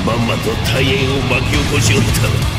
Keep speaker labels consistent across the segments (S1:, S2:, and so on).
S1: まんまと大変を巻き起こしおった。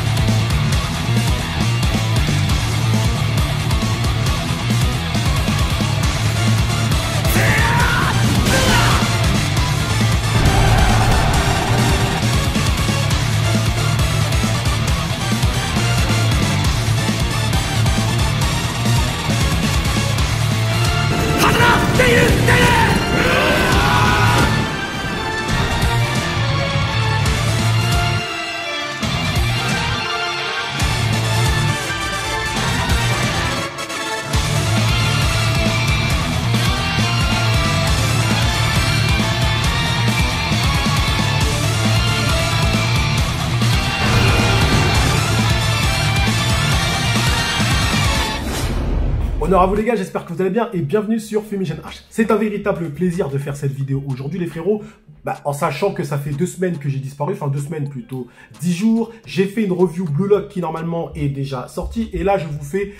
S2: Honneur à vous les gars, j'espère que vous allez bien et bienvenue sur Fumigène H. C'est un véritable plaisir de faire cette vidéo aujourd'hui les frérots, en sachant que ça fait 2 semaines que j'ai disparu, enfin 2 semaines plutôt, 10 jours. J'ai fait une review Blue Lock qui normalement est déjà sortie et là je vous fais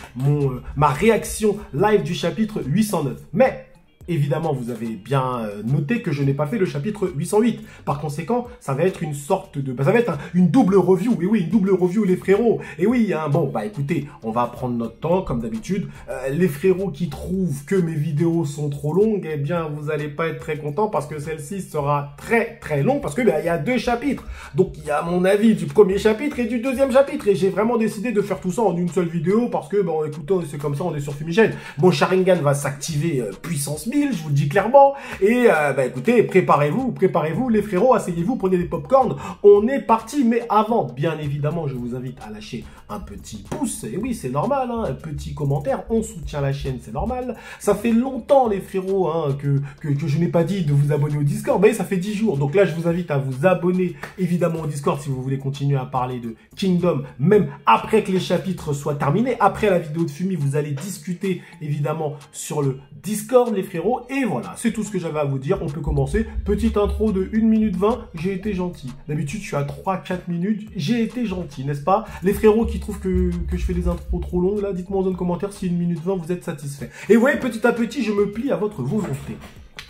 S2: ma réaction live du chapitre 809. Mais évidemment, vous avez bien noté que je n'ai pas fait le chapitre 808. Par conséquent, ça va être une sorte de... ça va être une double review. Et oui, une double review, les frérots. Et oui, hein, bon, écoutez, on va prendre notre temps, comme d'habitude. Les frérots qui trouvent que mes vidéos sont trop longues, eh bien, vous n'allez pas être très contents parce que celle-ci sera très, très longue parce que il y a 2 chapitres. Donc, il y a mon avis du premier chapitre et du deuxième chapitre. Et j'ai vraiment décidé de faire tout ça en une seule vidéo parce que, écoutez, c'est comme ça, on est sur Fumigène. Mon Sharingan va s'activer puissance 1000. Je vous le dis clairement. Et écoutez, préparez-vous les frérots, asseyez-vous, prenez des popcorn. On est parti, mais avant, bien évidemment, je vous invite à lâcher un petit pouce. Et oui, c'est normal, hein, un petit commentaire. On soutient la chaîne, c'est normal. Ça fait longtemps, les frérots, hein, que je n'ai pas dit de vous abonner au Discord. Ça fait 10 jours. Donc là, je vous invite à vous abonner, évidemment, au Discord si vous voulez continuer à parler de Kingdom, même après que les chapitres soient terminés. Après la vidéo de Fumi, vous allez discuter, évidemment, sur le Discord, les frérots. Et voilà, c'est tout ce que j'avais à vous dire. On peut commencer. Petite intro de 1 minute 20. J'ai été gentil. D'habitude, je suis à 3-4 minutes. J'ai été gentil, n'est-ce pas? Les frérots qui trouvent que je fais des intros trop longues, là, dites-moi en zone commentaire si 1 minute 20, vous êtes satisfait. Et vous voyez, petit à petit, je me plie à votre volonté.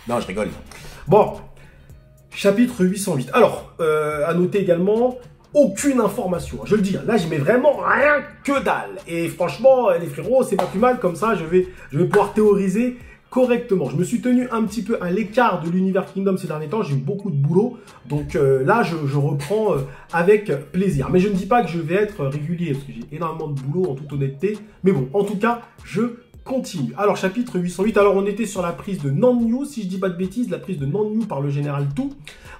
S2: Non, je rigole. Bon, chapitre 808. Alors, à noter également... aucune information, je le dis, là je mets vraiment rien que dalle. Et franchement, les frérots, c'est pas plus mal, comme ça je vais pouvoir théoriser correctement. Je me suis tenu un petit peu à l'écart de l'univers Kingdom ces derniers temps, j'ai eu beaucoup de boulot, donc là je reprends avec plaisir. Mais je ne dis pas que je vais être régulier, parce que j'ai énormément de boulot en toute honnêteté, mais bon, en tout cas, je continue. Alors, chapitre 808. Alors, on était sur la prise de Nanyue, si je dis pas de bêtises, la prise de Nanyue par le général Tu.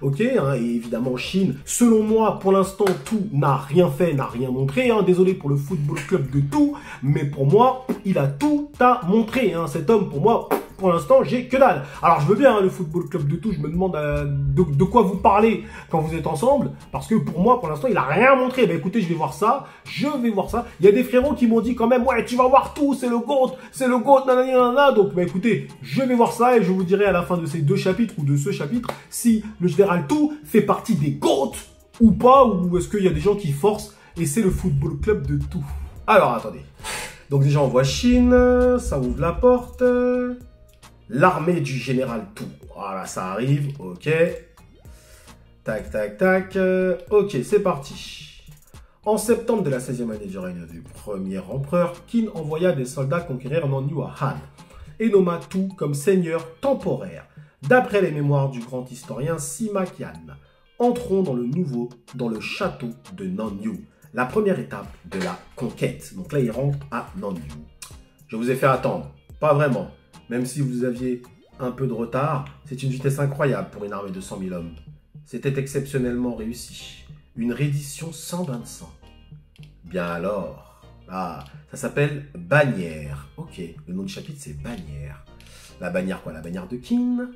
S2: Ok, hein, et évidemment, Shin. Selon moi, pour l'instant, Tu n'a rien fait, n'a rien montré. Hein. Désolé pour le football club de Tu, mais pour moi, il a tout à montrer. Hein. Cet homme, pour moi, pour l'instant, j'ai que dalle. Alors, je veux bien, hein, le football club de Tu, je me demande de quoi vous parlez quand vous êtes ensemble, parce que pour moi, pour l'instant, il a rien montré. Écoutez, je vais voir ça. Il y a des frérots qui m'ont dit quand même, ouais, tu vas voir tout, c'est le GOAT, nanana. Donc, écoutez, je vais voir ça et je vous dirai à la fin de ces 2 chapitres ou de ce chapitre si le général Tu fait partie des GOAT ou pas, ou est-ce qu'il y a des gens qui forcent et c'est le football club de Tu. Alors, attendez. Donc, déjà, on voit Shin, ça ouvre la porte. L'armée du général Tu. Voilà, ça arrive. Ok. Tac, tac, tac. Ok, c'est parti. En septembre de la 16e année du règne du premier empereur, Qin envoya des soldats conquérir Nanyue à Han et nomma Tu comme seigneur temporaire. D'après les mémoires du grand historien Sima Qian, entrons dans le château de Nanyue. La première étape de la conquête. Donc là, il rentre à Nanyue. Je vous ai fait attendre. Pas vraiment. Même si vous aviez un peu de retard, c'est une vitesse incroyable pour une armée de 100 000 hommes. C'était exceptionnellement réussi. Une reddition sans bain de sang. Bien alors, ça s'appelle bannière. Ok, le nom du chapitre c'est bannière. La bannière quoi? La bannière de Qin.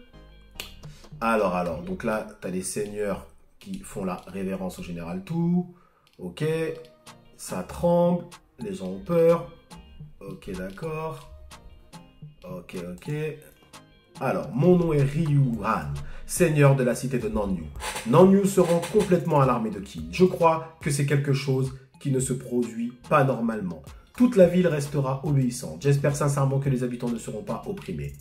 S2: Alors, donc là, tu as les seigneurs qui font la révérence au général Tu. Ok, ça tremble, les gens ont peur. Ok, d'accord. Ok. Alors, mon nom est Ryu Han, seigneur de la cité de Nanyue. Nanyue se rend complètement à l'armée de Qin. Je crois que c'est quelque chose qui ne se produit pas normalement. Toute la ville restera obéissante. J'espère sincèrement que les habitants ne seront pas opprimés.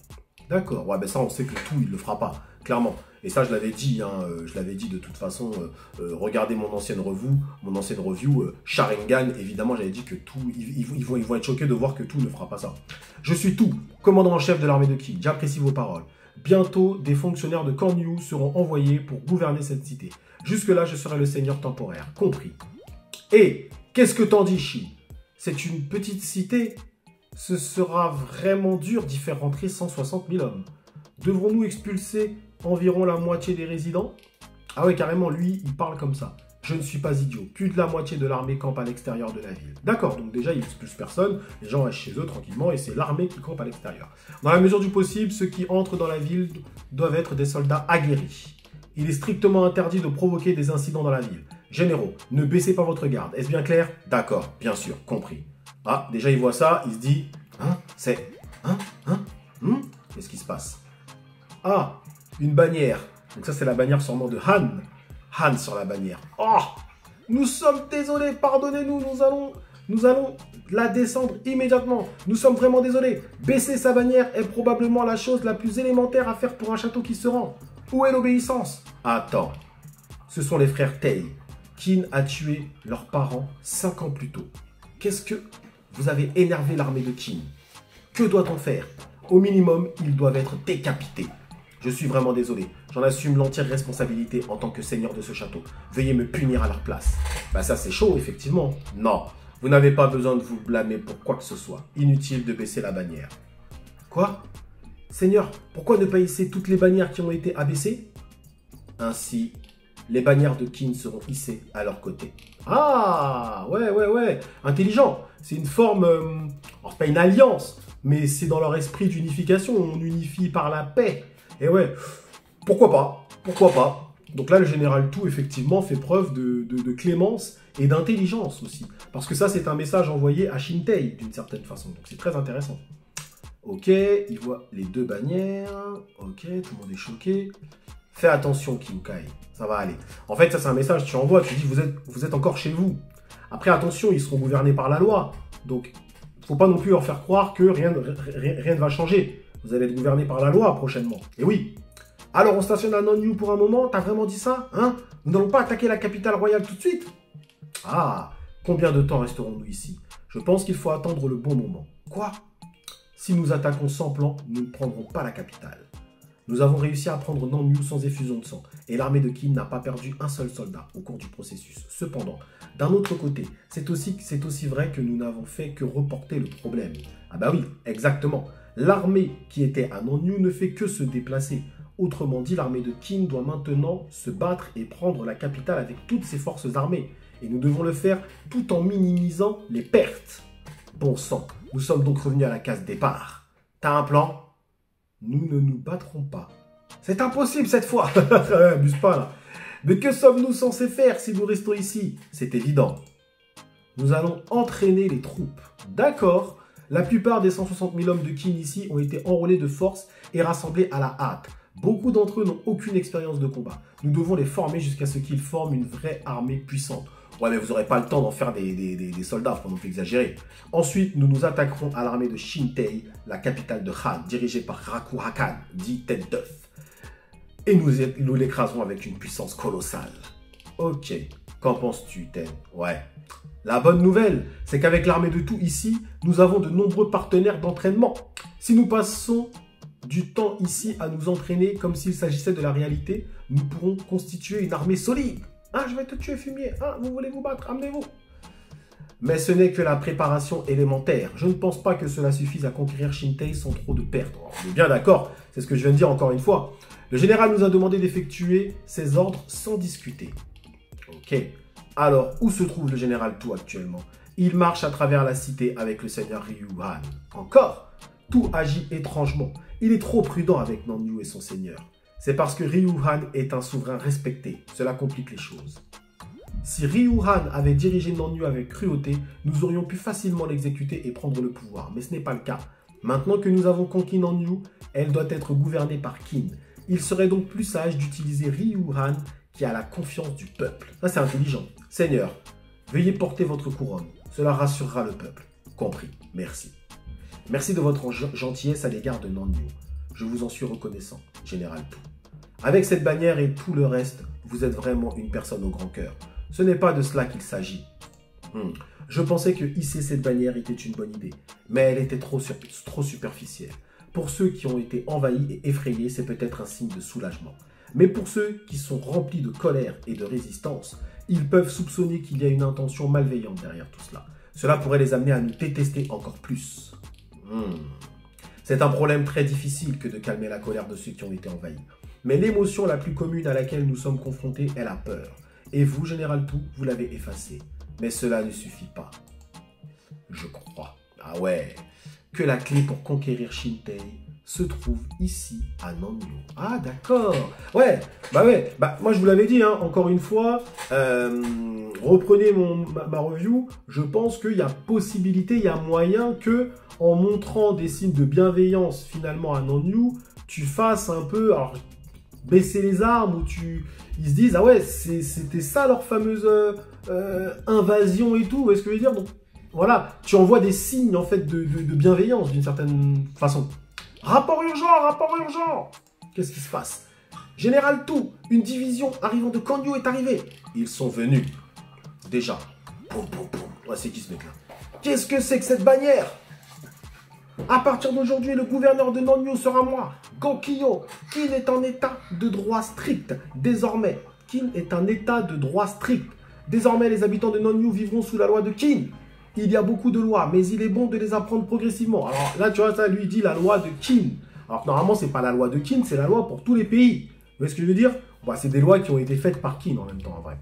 S2: D'accord, ouais, ben ça, on sait que tout, il le fera pas, clairement. Et ça, je l'avais dit, hein, je l'avais dit de toute façon, regardez mon ancienne review, Sharingan, évidemment, j'avais dit que tout, ils vont être choqués de voir que tout ne fera pas ça. Je suis tout, commandant en chef de l'armée de Qin, j'apprécie vos paroles. Bientôt, des fonctionnaires de Korn seront envoyés pour gouverner cette cité. Jusque-là, je serai le seigneur temporaire, compris. Et, qu'est-ce que t'en dis, Shi? C'est une petite cité. Ce sera vraiment dur d'y faire rentrer 160 000 hommes. Devrons-nous expulser environ la moitié des résidents? Ah ouais, carrément, lui, il parle comme ça. Je ne suis pas idiot. Plus de la moitié de l'armée campe à l'extérieur de la ville. D'accord, donc déjà, il n'expulse personne. Les gens restent chez eux tranquillement et c'est l'armée qui campe à l'extérieur. Dans la mesure du possible, ceux qui entrent dans la ville doivent être des soldats aguerris. Il est strictement interdit de provoquer des incidents dans la ville. Généraux, ne baissez pas votre garde. Est-ce bien clair? D'accord, bien sûr, compris. Ah, déjà, il voit ça, il se dit... Qu'est-ce qui se passe? Ah, une bannière. Donc ça, c'est la bannière sûrement de Han. Han sur la bannière. Oh, nous sommes désolés, pardonnez-nous, nous allons la descendre immédiatement. Nous sommes vraiment désolés. Baisser sa bannière est probablement la chose la plus élémentaire à faire pour un château qui se rend. Où est l'obéissance? Attends, ce sont les frères Tei. Qin a tué leurs parents 5 ans plus tôt. Qu'est-ce que... Vous avez énervé l'armée de Qin. Que doit-on faire? Au minimum, ils doivent être décapités. Je suis vraiment désolé. J'en assume l'entière responsabilité en tant que seigneur de ce château. Veuillez me punir à leur place. Bah ça c'est chaud, effectivement. Non, vous n'avez pas besoin de vous blâmer pour quoi que ce soit. Inutile de baisser la bannière. Quoi? Seigneur, pourquoi ne pas hisser toutes les bannières qui ont été abaissées? Ainsi, les bannières de Qin seront hissées à leur côté. Ah, ouais. Intelligent. C'est une forme... alors, pas une alliance, mais c'est dans leur esprit d'unification. On unifie par la paix. Et ouais, pourquoi pas. Donc là, le général Tout, effectivement, fait preuve de clémence et d'intelligence aussi. Parce que ça, c'est un message envoyé à Shintei, d'une certaine façon. Donc c'est très intéressant. Ok, il voit les deux bannières. Ok, tout le monde est choqué. Fais attention, Kyukai, ça va aller. En fait, ça, c'est un message que tu envoies. Tu dis, vous êtes encore chez vous. Après, attention, ils seront gouvernés par la loi. Donc, faut pas non plus leur faire croire que rien ne va changer. Vous allez être gouverné par la loi prochainement. Et oui. Alors, on stationne à Nonyu pour un moment? T'as vraiment dit ça? Hein? Nous n'allons pas attaquer la capitale royale tout de suite? Ah, combien de temps resterons-nous ici? Je pense qu'il faut attendre le bon moment. Quoi? Si nous attaquons sans plan, nous ne prendrons pas la capitale. Nous avons réussi à prendre Nonyu sans effusion de sang, et l'armée de Qin n'a pas perdu un seul soldat au cours du processus. Cependant, d'un autre côté, c'est aussi vrai que nous n'avons fait que reporter le problème. Ah bah oui, exactement. L'armée qui était à Nonyu ne fait que se déplacer. Autrement dit, l'armée de Qin doit maintenant se battre et prendre la capitale avec toutes ses forces armées. Et nous devons le faire tout en minimisant les pertes. Bon sang, nous sommes donc revenus à la case départ. T'as un plan? Nous ne nous battrons pas. C'est impossible cette fois. Abuse pas là. Mais que sommes-nous censés faire si nous restons ici? C'est évident. Nous allons entraîner les troupes. D'accord. La plupart des 160 000 hommes de Qin ici ont été enrôlés de force et rassemblés à la hâte. Beaucoup d'entre eux n'ont aucune expérience de combat. Nous devons les former jusqu'à ce qu'ils forment une vraie armée puissante. Ouais, mais vous n'aurez pas le temps d'en faire des soldats, faut non plus exagérer. Ensuite, nous nous attaquerons à l'armée de Shintei, la capitale de Han, dirigée par Raku Hakan, dit tête d'œuf. Et nous l'écraserons avec une puissance colossale. Ok, qu'en penses-tu, Ten? Ouais. La bonne nouvelle, c'est qu'avec l'armée de Tout ici, nous avons de nombreux partenaires d'entraînement. Si nous passons du temps ici à nous entraîner comme s'il s'agissait de la réalité, nous pourrons constituer une armée solide. Ah, je vais te tuer, fumier. Ah, vous voulez vous battre, amenez-vous. Mais ce n'est que la préparation élémentaire. Je ne pense pas que cela suffise à conquérir Shintei sans trop de pertes. On est bien d'accord, c'est ce que je viens de dire encore une fois. Le général nous a demandé d'effectuer ses ordres sans discuter. Ok. Alors, où se trouve le général Tout actuellement? Il marche à travers la cité avec le seigneur Ryu Han. Encore? Tout agit étrangement. Il est trop prudent avec Nonyu et son seigneur. C'est parce que Ryu Han est un souverain respecté. Cela complique les choses. Si Ryu Han avait dirigé Nonyu avec cruauté, nous aurions pu facilement l'exécuter et prendre le pouvoir. Mais ce n'est pas le cas. Maintenant que nous avons conquis Nonyu, elle doit être gouvernée par Qin. Il serait donc plus sage d'utiliser Ryu Han qui a la confiance du peuple. Ça, c'est intelligent. Seigneur, veuillez porter votre couronne. Cela rassurera le peuple. Compris. Merci. Merci de votre gentillesse à l'égard de Nonyu. Je vous en suis reconnaissant, Général Tout. Avec cette bannière et tout le reste, vous êtes vraiment une personne au grand cœur. Ce n'est pas de cela qu'il s'agit. Je pensais que hisser cette bannière était une bonne idée, mais elle était trop superficielle. Pour ceux qui ont été envahis et effrayés, c'est peut-être un signe de soulagement. Mais pour ceux qui sont remplis de colère et de résistance, ils peuvent soupçonner qu'il y a une intention malveillante derrière tout cela. Cela pourrait les amener à nous détester encore plus. C'est un problème très difficile que de calmer la colère de ceux qui ont été envahis. Mais l'émotion la plus commune à laquelle nous sommes confrontés est la peur. Et vous, Général Tout, vous l'avez effacée. Mais cela ne suffit pas. Je crois, ah ouais, que la clé pour conquérir Shintei se trouve ici, à Nanyō. Ah d'accord, ouais, moi je vous l'avais dit, hein, encore une fois, reprenez ma review, je pense qu'il y a possibilité, il y a moyen que, en montrant des signes de bienveillance finalement à Nanyō, tu fasses un peu, alors, baisser les armes, où ils se disent, ah ouais, c'était ça leur fameuse invasion et tout, vous voyez ce que je veux dire? Donc voilà, tu envoies des signes en fait de bienveillance d'une certaine façon. Rapport urgent! Qu'est-ce qui se passe? Général Tout, une division arrivant de Kanyō est arrivée. Ils sont venus. Déjà. Poum. Ouais, c'est qui ce mec-là? Qu'est-ce que c'est que cette bannière? À partir d'aujourd'hui, le gouverneur de Nanyō sera moi, Gokiyo. Kin est en état de droit strict. Désormais, Kin est un état de droit strict. Désormais, les habitants de Nanyō vivront sous la loi de Kin. Il y a beaucoup de lois, mais il est bon de les apprendre progressivement. Alors là, tu vois, ça lui dit la loi de Kin. Alors normalement, c'est pas la loi de Kin, c'est la loi pour tous les pays. Vous voyez ce que je veux dire? C'est des lois qui ont été faites par Kin en même temps, en vrai.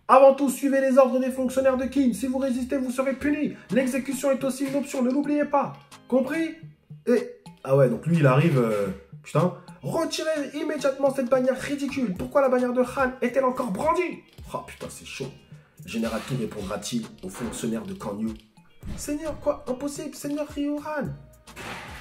S2: Avant tout, suivez les ordres des fonctionnaires de Kin. Si vous résistez, vous serez puni. L'exécution est aussi une option, ne l'oubliez pas. Compris? Ah ouais, donc lui, il arrive... Putain. Retirez immédiatement cette bannière ridicule. Pourquoi la bannière de Han est-elle encore brandie? Oh putain, c'est chaud. Général Tout répondra-t-il aux fonctionnaires de Kanyō? Seigneur, quoi? Impossible, Seigneur Ryuhan.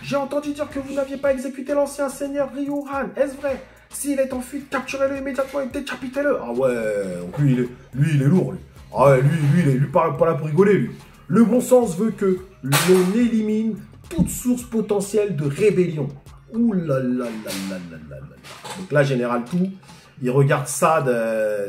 S2: J'ai entendu dire que vous n'aviez pas exécuté l'ancien Seigneur Ryuhan. Est-ce vrai? S'il est en fuite, capturez-le immédiatement et décapitez-le. Ah ouais, donc lui, il est lourd, lui. Ah ouais, lui, il est pas là pour rigoler, lui. Le bon sens veut que l'on élimine toute source potentielle de rébellion. Ouh là là là là là là là. Donc là, Général Tout, il regarde ça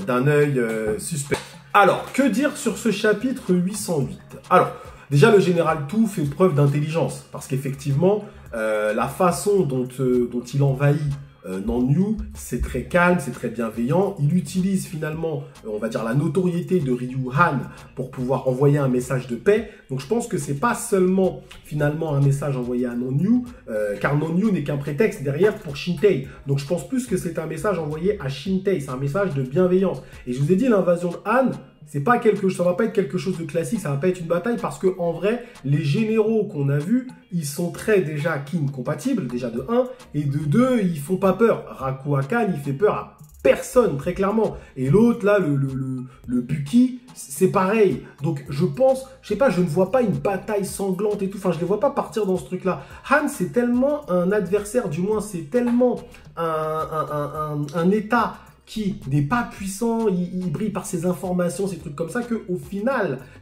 S2: d'un œil suspect. Alors, que dire sur ce chapitre 808? Alors, déjà, le Général Tout fait preuve d'intelligence, parce qu'effectivement, la façon dont il envahit Nanyō, c'est très calme, c'est très bienveillant. Il utilise finalement, on va dire, la notoriété de Ryuhan pour pouvoir envoyer un message de paix. Donc je pense que c'est pas seulement finalement un message envoyé à Nanyō, car Nanyō n'est qu'un prétexte derrière pour Shintei. Donc je pense plus que c'est un message envoyé à Shintei, c'est un message de bienveillance. Et je vous ai dit, l'invasion de Han, c'est pas ça va pas être quelque chose de classique, ça va pas être une bataille parce que en vrai, les généraux qu'on a vus, ils sont très déjà Kin compatibles, déjà de 1, et de 2, ils font pas peur. Rakuakan, il fait peur à personne, très clairement. Et l'autre, là, le Buki, c'est pareil. Donc, je pense, je sais pas, je ne vois pas une bataille sanglante et tout. Enfin, je ne les vois pas partir dans ce truc-là. Han, c'est tellement un adversaire, du moins, c'est tellement un état qui n'est pas puissant, il brille par ses informations, ces trucs comme ça, qu'au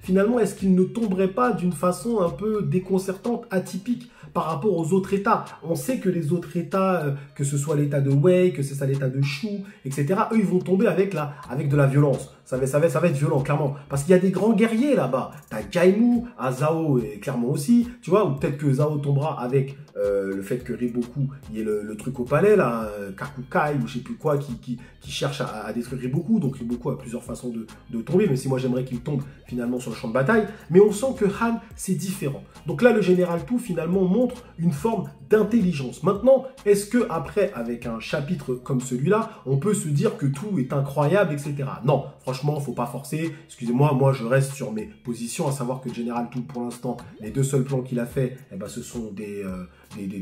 S2: finalement, est-ce qu'il ne tomberait pas d'une façon un peu déconcertante, atypique par rapport aux autres États? On sait que les autres États, que ce soit l'État de Wei, que ce soit l'État de Shu, etc., eux, ils vont tomber avec de la violence. Ça va être violent, clairement. Parce qu'il y a des grands guerriers là-bas. T'as Gaimu, Zhao, et clairement aussi, tu vois, ou peut-être que Zhao tombera avec le fait que Riboku, il y ait le truc au palais, là, Kakukai, ou je sais plus quoi, qui cherche à détruire Riboku. Donc Riboku a plusieurs façons de tomber, mais si moi j'aimerais qu'il tombe finalement sur le champ de bataille. Mais on sent que Han, c'est différent. Donc là, le Général Tout, finalement, montre une forme d'intelligence. Maintenant, est-ce que après, avec un chapitre comme celui-là, on peut se dire que tout est incroyable, etc. Non, franchement, faut pas forcer. Excusez-moi, moi je reste sur mes positions, à savoir que le Général Tout, pour l'instant, les 2 seuls plans qu'il a fait, eh ben, ce sont des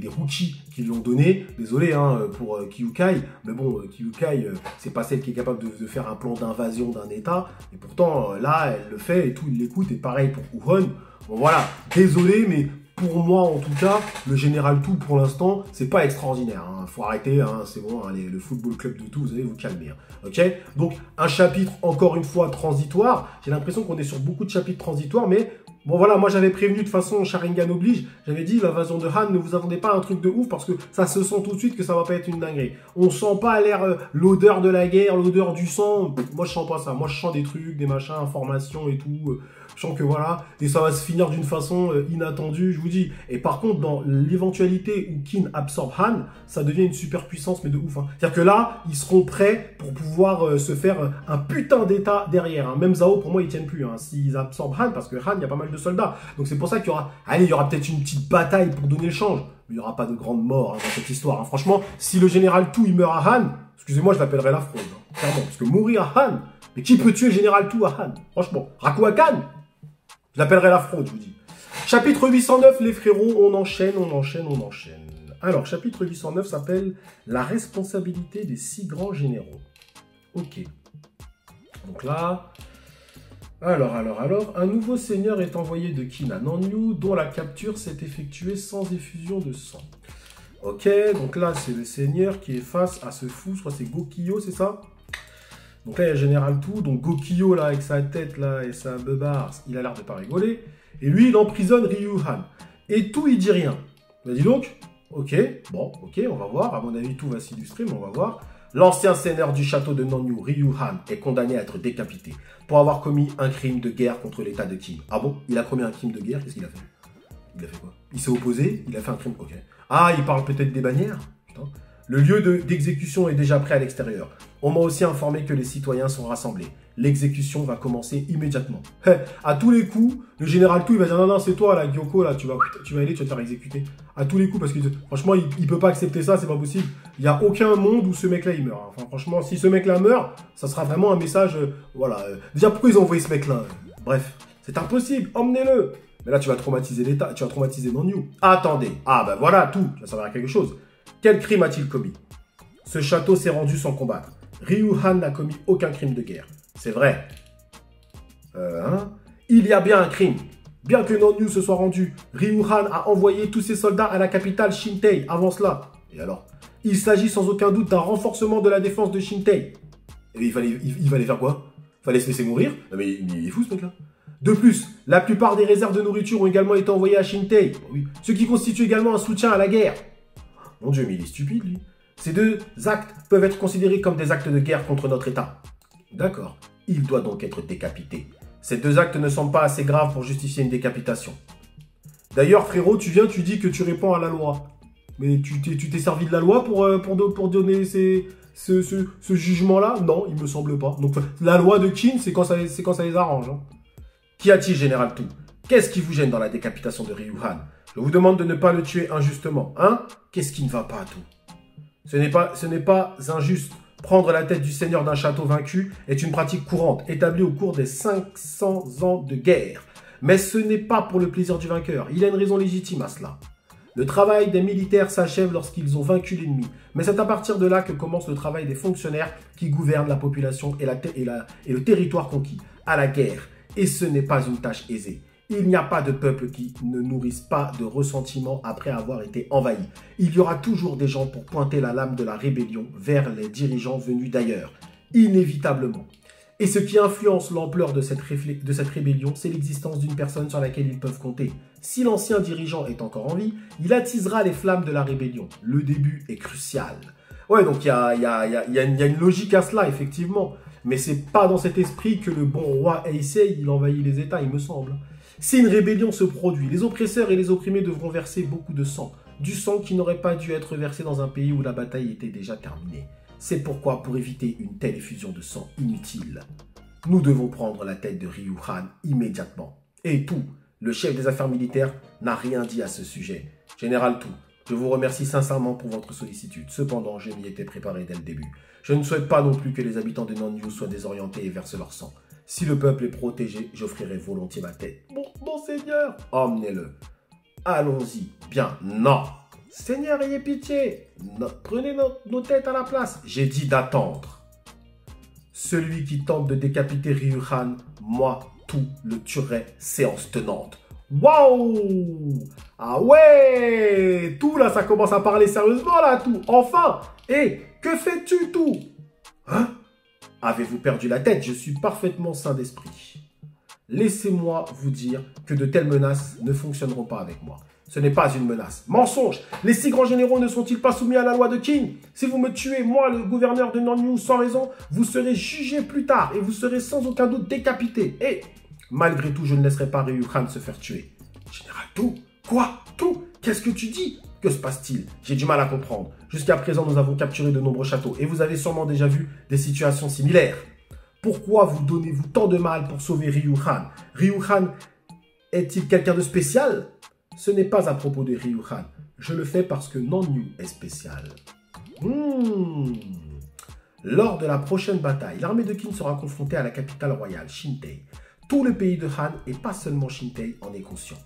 S2: rookies qui lui ont donné. Désolé hein, pour Kyukai, mais bon, Kyukai, c'est pas celle qui est capable de faire un plan d'invasion d'un État. Et pourtant, là, elle le fait et tout, il l'écoute. Et pareil pour Uhon. Bon voilà, désolé, mais pour moi, en tout cas, le Général Tout, pour l'instant, c'est pas extraordinaire. Hein. Faut arrêter, hein, c'est bon, hein, le football club de tout, vous allez vous calmer. Hein. Ok? Donc, un chapitre, encore une fois, transitoire. J'ai l'impression qu'on est sur beaucoup de chapitres transitoires, mais Bon voilà, moi j'avais prévenu de toute façon, Sharingan oblige, j'avais dit l'invasion de Han, ne vous attendez pas à un truc de ouf parce que ça se sent tout de suite que ça va pas être une dinguerie. On sent pas l'air, l'odeur de la guerre, l'odeur du sang, moi je sens pas ça, moi je sens des trucs, des machins, informations et tout, je sens que voilà, et ça va se finir d'une façon inattendue, je vous dis. Et par contre, dans l'éventualité où Qin absorbe Han, ça devient une super puissance mais de ouf. Hein. C'est-à-dire que là, ils seront prêts pour pouvoir se faire un putain d'état derrière. Hein. Même Zhao, pour moi, ils tiennent plus. Hein. S'ils absorbent Han, parce que Han, il y a pas mal de soldats. Donc c'est pour ça qu'il y aura, allez, il y aura peut-être une petite bataille pour donner le change. Mais il n'y aura pas de grande mort hein, dans cette histoire. Hein. Franchement, si le général Tout il meurt à Han, excusez-moi, je l'appellerai la fraude. Hein. Clairement, parce que mourir à Han, mais qui peut tuer le général Tout à Han? Franchement, Rakuakan, je l'appellerai la fraude, je vous dis. Chapitre 809, les frérots, on enchaîne. Alors, chapitre 809 s'appelle « La responsabilité des 6 grands généraux ». Ok. Donc là... Alors, un nouveau seigneur est envoyé de Qin à Nanyu, dont la capture s'est effectuée sans effusion de sang. Ok, donc là, c'est le seigneur qui est face à ce fou, je crois que c'est Gokyo, c'est ça? Donc là, il y a Général Tout, donc Gokyo, là, avec sa tête, là, et sa beubare, il a l'air de pas rigoler. Et lui, il emprisonne Ryu Han. Et Tout, il dit rien. Bah, dis donc, ok, bon, ok, on va voir. À mon avis, tout va s'illustrer, mais on va voir. L'ancien seigneur du château de Nanyu, Ryu Han, est condamné à être décapité pour avoir commis un crime de guerre contre l'état de Qin. Ah bon? Il a commis un crime de guerre? Qu'est-ce qu'il a fait? Il a fait quoi? Il s'est opposé? Il a fait un crime? Ok. Ah, il parle peut-être des bannières? Putain. Le lieu d'exécution est déjà prêt à l'extérieur. On m'a aussi informé que les citoyens sont rassemblés. L'exécution va commencer immédiatement. À tous les coups, le général Tout, il va dire non, c'est toi, là, Gyoko, là, tu vas aller, tu vas te faire exécuter. À tous les coups, parce que franchement, il peut pas accepter ça, c'est pas possible. Il n'y a aucun monde où ce mec-là, il meurt. Enfin, franchement, si ce mec-là meurt, ça sera vraiment un message, voilà. Déjà, pourquoi ils ont envoyé ce mec-là? Bref, c'est impossible, emmenez-le. Mais là, tu vas traumatiser l'État, tu vas traumatiser Nanyu. Attendez, ah ben voilà, Tout, ça servir à quelque chose. Quel crime a-t-il commis? Ce château s'est rendu sans combattre. Ryu Han n'a commis aucun crime de guerre. C'est vrai. Il y a bien un crime. Bien que Nanyu se soit rendu, Ryu Han a envoyé tous ses soldats à la capitale Shintei avant cela. Et alors? Il s'agit sans aucun doute d'un renforcement de la défense de Shintei. Et il fallait faire quoi? Il fallait se laisser mourir? Non mais il est fou ce mec-là. De plus, la plupart des réserves de nourriture ont également été envoyées à Shintei. Oui. Ce qui constitue également un soutien à la guerre. Mon Dieu, mais il est stupide, lui. Ces deux actes peuvent être considérés comme des actes de guerre contre notre État. D'accord. Il doit donc être décapité. Ces deux actes ne semblent pas assez graves pour justifier une décapitation. D'ailleurs, frérot, tu viens, tu dis que tu réponds à la loi. Mais tu t'es servi de la loi pour donner ce jugement-là? Non, il me semble pas. Donc, la loi de Qin, c'est quand ça les arrange. Hein. Qu'y a-t-il, Général Tout? Qu'est-ce qui vous gêne dans la décapitation de Ryu Han? Je vous demande de ne pas le tuer injustement. Hein? Qu'est-ce qui ne va pas, Tout? Ce n'est pas injuste. Prendre la tête du seigneur d'un château vaincu est une pratique courante, établie au cours des 500 ans de guerre. Mais ce n'est pas pour le plaisir du vainqueur. Il y a une raison légitime à cela. Le travail des militaires s'achève lorsqu'ils ont vaincu l'ennemi. Mais c'est à partir de là que commence le travail des fonctionnaires qui gouvernent la population et le territoire conquis, à la guerre. Et ce n'est pas une tâche aisée. Il n'y a pas de peuple qui ne nourrisse pas de ressentiment après avoir été envahi. Il y aura toujours des gens pour pointer la lame de la rébellion vers les dirigeants venus d'ailleurs, inévitablement. Et ce qui influence l'ampleur de cette rébellion, c'est l'existence d'une personne sur laquelle ils peuvent compter. Si l'ancien dirigeant est encore en vie, il attisera les flammes de la rébellion. Le début est crucial. Ouais, donc il y a une logique à cela, effectivement. Mais c'est pas dans cet esprit que le bon roi Heisei, il envahit les États, il me semble. Si une rébellion se produit, les oppresseurs et les opprimés devront verser beaucoup de sang. Du sang qui n'aurait pas dû être versé dans un pays où la bataille était déjà terminée. C'est pourquoi, pour éviter une telle effusion de sang inutile, nous devons prendre la tête de Ryu Han immédiatement. Et Tout, le chef des affaires militaires, n'a rien dit à ce sujet. Général Tout, je vous remercie sincèrement pour votre sollicitude. Cependant, je m'y étais préparé dès le début. Je ne souhaite pas non plus que les habitants de Nanyu soient désorientés et versent leur sang. Si le peuple est protégé, j'offrirai volontiers ma tête. Bon Seigneur, emmenez-le. Allons-y. Bien, non. Seigneur, ayez pitié. Non. Prenez nos têtes à la place. J'ai dit d'attendre. Celui qui tente de décapiter Ryu Han, moi, Tout le tuerai séance tenante. Waouh! Ah ouais! Tout là, ça commence à parler sérieusement là, Tout. Enfin! Et que fais-tu, Tout? Hein? Avez-vous perdu la tête? Je suis parfaitement sain d'esprit. laissez-moi vous dire que de telles menaces ne fonctionneront pas avec moi. Ce n'est pas une menace. Mensonge! Les 6 grands généraux ne sont-ils pas soumis à la loi de Qin? Si vous me tuez, moi, le gouverneur de Nanyue, sans raison, vous serez jugé plus tard et vous serez sans aucun doute décapité. Et malgré tout, je ne laisserai pas Ryu Han se faire tuer. Général Tu? Quoi? Tu? Qu'est-ce que tu dis? Que se passe-t-il? J'ai du mal à comprendre. Jusqu'à présent, nous avons capturé de nombreux châteaux et vous avez sûrement déjà vu des situations similaires. Pourquoi vous donnez-vous tant de mal pour sauver Ryu Han? Ryu Han est-il quelqu'un de spécial? Ce n'est pas à propos de Ryu Han. Je le fais parce que Nanyue est spécial. Lors de la prochaine bataille, l'armée de Qin sera confrontée à la capitale royale, Shintei. Tout le pays de Han, et pas seulement Shintei, en est conscient.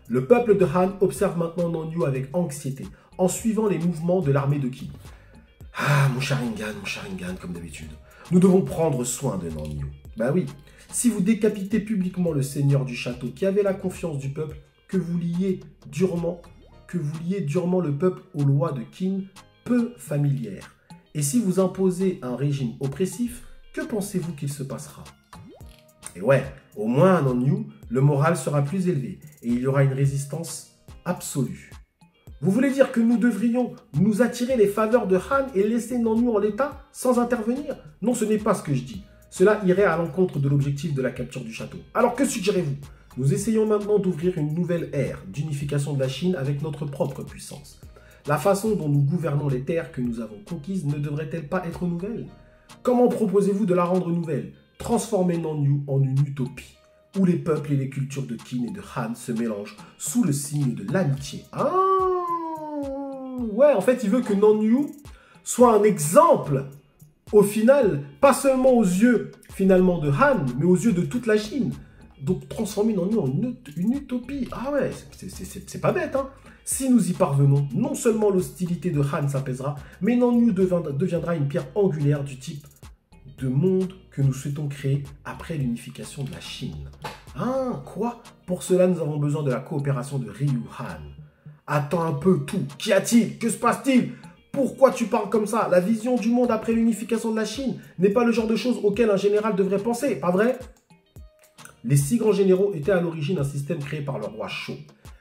S2: Le peuple de Han observe maintenant Nanyue avec anxiété, en suivant les mouvements de l'armée de Qin. Ah, mon Sharingan, comme d'habitude. Nous devons prendre soin de Nanyue. Ben oui, si vous décapitez publiquement le seigneur du château qui avait la confiance du peuple, que vous liez durement le peuple aux lois de Qin peu familières. Et si vous imposez un régime oppressif, que pensez-vous qu'il se passera? Et ouais, au moins à Nanyue, le moral sera plus élevé et il y aura une résistance absolue. Vous voulez dire que nous devrions nous attirer les faveurs de Han et laisser Nanyue en l'état sans intervenir? Non, ce n'est pas ce que je dis. Cela irait à l'encontre de l'objectif de la capture du château. Alors que suggérez-vous? Nous essayons maintenant d'ouvrir une nouvelle ère d'unification de la Chine avec notre propre puissance. La façon dont nous gouvernons les terres que nous avons conquises ne devrait-elle pas être nouvelle? Comment proposez-vous de la rendre nouvelle? Transformer Nanyue en une utopie, où les peuples et les cultures de Qin et de Han se mélangent sous le signe de l'amitié. Ah ouais, en fait, il veut que Nanyue soit un exemple, au final, pas seulement aux yeux, finalement, de Han, mais aux yeux de toute la Chine. Donc, transformer Nanyue en une utopie. Ah ouais, c'est pas bête, hein. Si nous y parvenons, non seulement l'hostilité de Han s'apaisera, mais Nanyue deviendra une pierre angulaire du type de monde que nous souhaitons créer après l'unification de la Chine. Ah, quoi? Pour cela, nous avons besoin de la coopération de Ryu Han. Attends un peu, tout. Qu'y a-t-il? Que se passe-t-il? Pourquoi tu parles comme ça? La vision du monde après l'unification de la Chine n'est pas le genre de choses auquel un général devrait penser, pas vrai? Les 6 grands généraux étaient à l'origine un système créé par le roi Shō.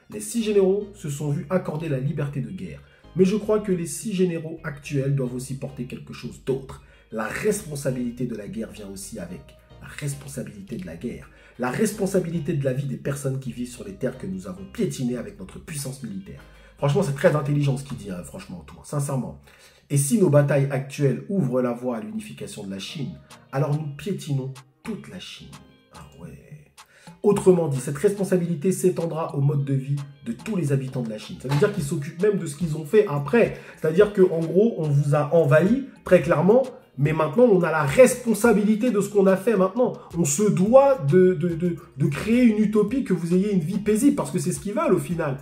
S2: Les 6 généraux se sont vus accorder la liberté de guerre. Mais je crois que les 6 généraux actuels doivent aussi porter quelque chose d'autre. La responsabilité de la guerre vient aussi avec la responsabilité de la guerre. La responsabilité de la vie des personnes qui vivent sur les terres que nous avons piétinées avec notre puissance militaire. Franchement, c'est très intelligent ce qu'il dit, hein, franchement, tout, sincèrement. Et si nos batailles actuelles ouvrent la voie à l'unification de la Chine, alors nous piétinons toute la Chine. Ah ouais. Autrement dit, cette responsabilité s'étendra au mode de vie de tous les habitants de la Chine. Ça veut dire qu'ils s'occupent même de ce qu'ils ont fait après. C'est-à-dire qu'en gros, on vous a envahi, très clairement, mais maintenant, on a la responsabilité de ce qu'on a fait maintenant. On se doit de créer une utopie, que vous ayez une vie paisible, parce que c'est ce qu'ils veulent au final.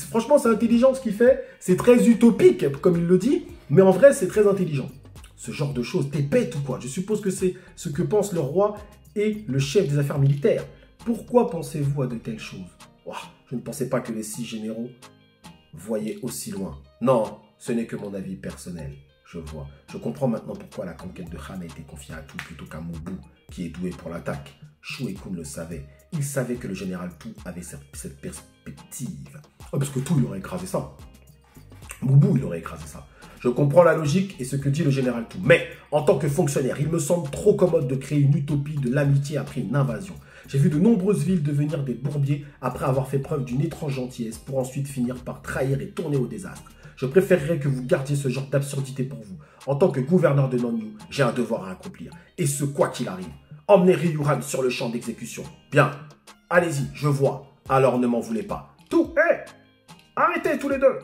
S2: Franchement, c'est intelligent ce qu'il fait. C'est très utopique, comme il le dit, mais en vrai, c'est très intelligent. Ce genre de choses, t'es bête ou quoi? Je suppose que c'est ce que pense le roi et le chef des affaires militaires. Pourquoi pensez-vous à de telles choses? Ouah, je ne pensais pas que les 6 généraux voyaient aussi loin. Non, ce n'est que mon avis personnel. Je vois. Je comprends maintenant pourquoi la conquête de Han a été confiée à Tu plutôt qu'à Mobu, qui est doué pour l'attaque. Shu et Kun le savaient. Ils savaient que le général Tu avait cette perspective. Oh, parce que Tu, il aurait écrasé ça. Mobu, il aurait écrasé ça. Je comprends la logique et ce que dit le général Tu. Mais, en tant que fonctionnaire, il me semble trop commode de créer une utopie de l'amitié après une invasion. J'ai vu de nombreuses villes devenir des bourbiers après avoir fait preuve d'une étrange gentillesse pour ensuite finir par trahir et tourner au désastre. Je préférerais que vous gardiez ce genre d'absurdité pour vous. En tant que gouverneur de Nanyue, j'ai un devoir à accomplir. Et ce, quoi qu'il arrive. Emmenez Ryu Han sur le champ d'exécution. Bien. Allez-y, je vois. Alors ne m'en voulez pas. Tout, hé! Arrêtez tous les deux!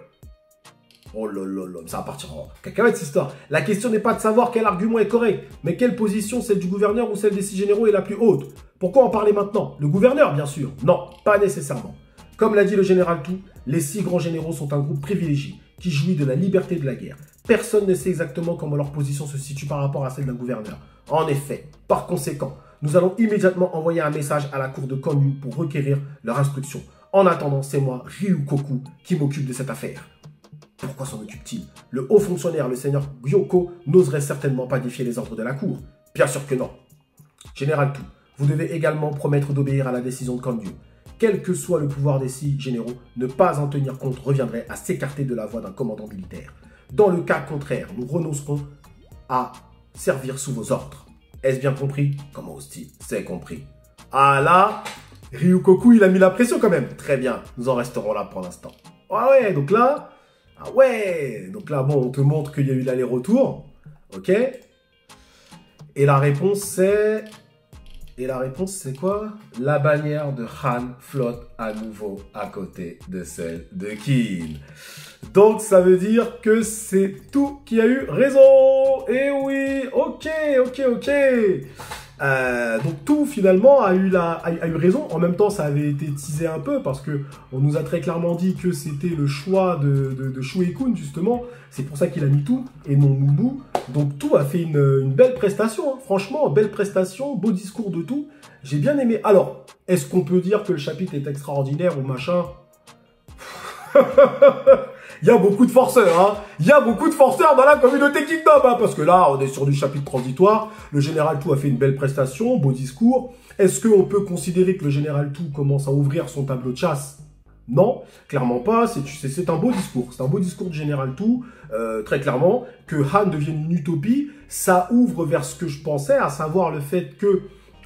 S2: Oh là là là, ça va partir en cacahuète cette histoire. La question n'est pas de savoir quel argument est correct, mais quelle position, celle du gouverneur ou celle des 6 généraux, est la plus haute. Pourquoi en parler maintenant? Le gouverneur, bien sûr. Non, pas nécessairement. Comme l'a dit le général Tu, les 6 grands généraux sont un groupe privilégié qui jouit de la liberté de la guerre. Personne ne sait exactement comment leur position se situe par rapport à celle d'un gouverneur. En effet, par conséquent, nous allons immédiatement envoyer un message à la cour de Konyu pour requérir leur instruction. En attendant, c'est moi, Ryukoku, qui m'occupe de cette affaire. Pourquoi s'en occupe-t-il? Le haut fonctionnaire, le seigneur Gyoko, n'oserait certainement pas défier les ordres de la cour. Bien sûr que non. Général Tu, Vous devez également promettre d'obéir à la décision de Kandu. Quel que soit le pouvoir des 6 généraux, ne pas en tenir compte reviendrait à s'écarter de la voie d'un commandant militaire. Dans le cas contraire, nous renoncerons à servir sous vos ordres. Est-ce bien compris? Comment ose-t-il? C'est compris. Ah là, Ryukoku, il a mis la pression quand même. Très bien, nous en resterons là pour l'instant. Ah ouais, donc là... Ah ouais, donc là, bon, on te montre qu'il y a eu l'aller-retour. Ok. Et la réponse, c'est... Et la réponse, c'est quoi? La bannière de Han flotte à nouveau à côté de celle de Kin. Donc, ça veut dire que c'est tout qui a eu raison. Eh oui, ok. Donc, tout, finalement, a eu raison. En même temps, ça avait été teasé un peu parce que on nous a très clairement dit que c'était le choix de Shuei-kun, justement. C'est pour ça qu'il a mis tout et non Mubu. Donc, tout a fait une belle prestation. Hein. Franchement, belle prestation, beau discours de tout. J'ai bien aimé. Alors, est-ce qu'on peut dire que le chapitre est extraordinaire ou machin? Il y a beaucoup de forceurs, hein. Il y a beaucoup de forceurs dans la communauté Kingdom, hein, parce que là, on est sur du chapitre transitoire. Le Général Tout a fait une belle prestation, beau discours. Est-ce qu'on peut considérer que le Général Tout commence à ouvrir son tableau de chasse? Non, clairement pas. C'est un beau discours. C'est un beau discours du Général Tout, très clairement. Que Han devienne une utopie, ça ouvre vers ce que je pensais, à savoir le fait que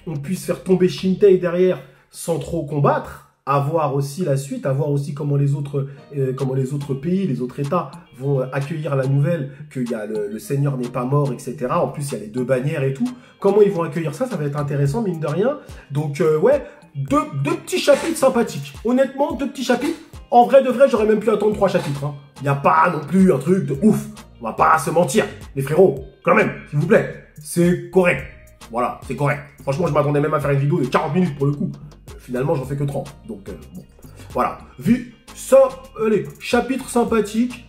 S2: on puisse faire tomber Shintei derrière sans trop combattre. À voir aussi la suite, à voir aussi comment les autres pays, les autres États vont accueillir la nouvelle qu'il y a le Seigneur n'est pas mort, etc. En plus, il y a les 2 bannières et tout. Comment ils vont accueillir ça, ça va être intéressant, mine de rien. Donc, ouais, deux petits chapitres sympathiques. Honnêtement, 2 petits chapitres. En vrai de vrai, j'aurais même pu attendre 3 chapitres. Hein. Il n'y a pas non plus un truc de ouf. On va pas se mentir, les frérots. Quand même, s'il vous plaît. C'est correct. Voilà, c'est correct. Franchement, je m'attendais même à faire une vidéo de 40 minutes pour le coup. Finalement, j'en fais que 30. Donc, bon. Voilà. Vu ça, allez, chapitre sympathique,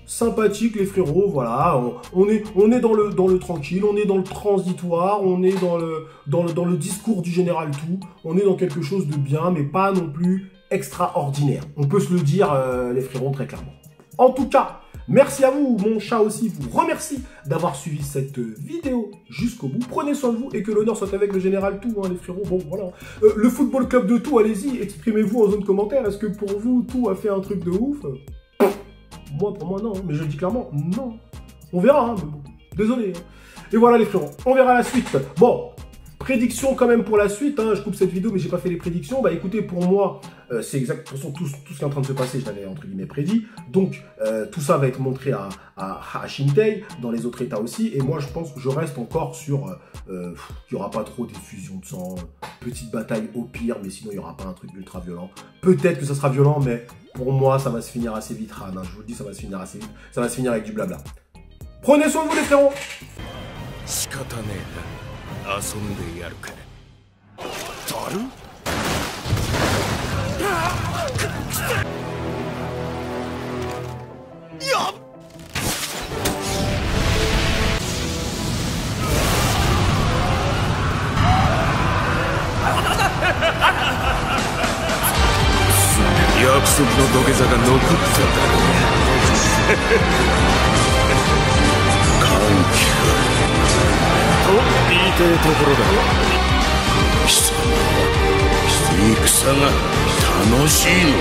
S2: les frérots, voilà. On est dans le tranquille, on est dans le transitoire, on est dans le discours du Général Tout. On est dans quelque chose de bien, mais pas non plus extraordinaire. On peut se le dire, les frérots, très clairement. En tout cas, merci à vous, mon chat aussi vous remercie d'avoir suivi cette vidéo jusqu'au bout. Prenez soin de vous et que l'honneur soit avec le Général Tout, hein, les frérots. Bon, voilà. Le football club de Tout, allez-y, exprimez-vous en zone commentaire. Est-ce que pour vous, Tout a fait un truc de ouf? Moi, pour moi, non. Mais je le dis clairement, non. On verra, hein, mais bon. Désolé. Hein. Et voilà, les frérots. On verra la suite. Bon. Prédiction quand même pour la suite, hein. Je coupe cette vidéo mais j'ai pas fait les prédictions. Bah écoutez, pour moi, c'est exactement tout ce qui est en train de se passer, je l'avais entre guillemets prédit. Donc tout ça va être montré à Shintei, dans les autres états aussi. Et moi je pense que je reste encore sur qu'il n'y aura pas trop d'effusion de sang, petite bataille au pire, mais sinon il n'y aura pas un truc ultra violent. Peut-être que ça sera violent, mais pour moi ça va se finir assez vite, Han, hein. Je vous le dis, ça va se finir assez vite. Ça va se finir avec du blabla. Prenez soin de vous les frérots.
S1: 遊んでやるか。ザル？やっ！約束の土下座が残ってただろう。歓喜か。と言いてえところだ。貴様は戦が楽しいのか。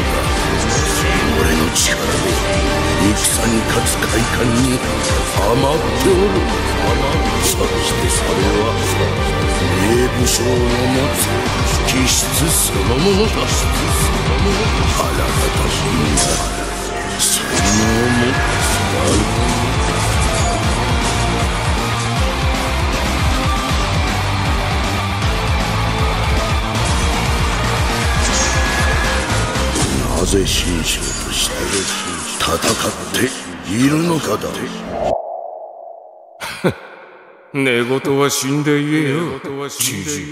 S1: 俺の力で戦に勝つ快感に余っておる。そしてそれは名武将の持つ気質そのものだ。腹が立つんだ。才能を持ってしまう。なぜ神将として戦っているのかだ。寝言は死んで言えよ、じじい。